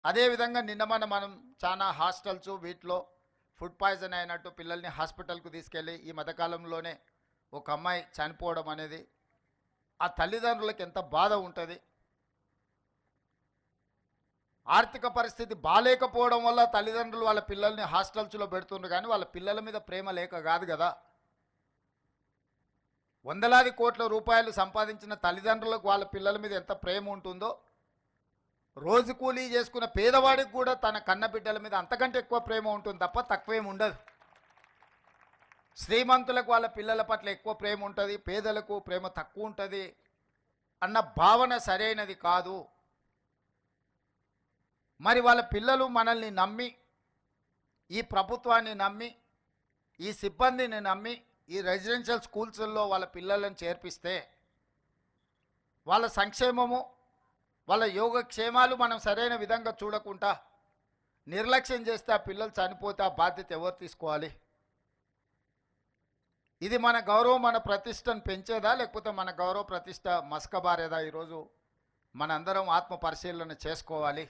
అదేవిధంగా నిన్న మనం చాలా హాస్టల్స్ వీటిలో ఫుడ్ పాయిజన్ అయినట్టు పిల్లల్ని హాస్పిటల్కు తీసుకెళ్ళి ఈ మధ్యకాలంలోనే ఒక అమ్మాయి చనిపోవడం అనేది ఆ తల్లిదండ్రులకు ఎంత బాధ ఉంటుంది. ఆర్థిక పరిస్థితి బాలేకపోవడం వల్ల తల్లిదండ్రులు వాళ్ళ పిల్లల్ని హాస్టల్స్లో పెడుతుండ్రు, కానీ వాళ్ళ పిల్లల మీద ప్రేమ లేక కాదు కదా. వందలాది కోట్ల రూపాయలు సంపాదించిన తల్లిదండ్రులకు వాళ్ళ పిల్లల మీద ఎంత ప్రేమ ఉంటుందో, రోజు కూలీ చేసుకున్న పేదవాడికి కూడా తన కన్న బిడ్డల మీద అంతకంటే ఎక్కువ ప్రేమ ఉంటుంది తప్ప తక్కువేం ఉండదు. శ్రీమంతులకు వాళ్ళ పిల్లల పట్ల ఎక్కువ ప్రేమ ఉంటుంది, పేదలకు ప్రేమ తక్కువ ఉంటుంది అన్న భావన సరైనది కాదు. మరి వాళ్ళ పిల్లలు మనల్ని నమ్మి, ఈ ప్రభుత్వాన్ని నమ్మి, ఈ సిబ్బందిని నమ్మి ఈ రెసిడెన్షియల్ స్కూల్స్లో వాళ్ళ పిల్లలను చేర్పిస్తే వాళ్ళ సంక్షేమము, వాళ్ళ యోగక్షేమాలు మనం సరైన విధంగా చూడకుండా నిర్లక్ష్యం చేస్తే ఆ పిల్లలు చనిపోతే ఆ బాధ్యత ఎవరు తీసుకోవాలి? ఇది మన గౌరవం, మన ప్రతిష్టను పెంచేదా, లేకపోతే మన గౌరవ ప్రతిష్ట మసకబారేదా? ఈరోజు మనందరం ఆత్మ పరిశీలన చేసుకోవాలి.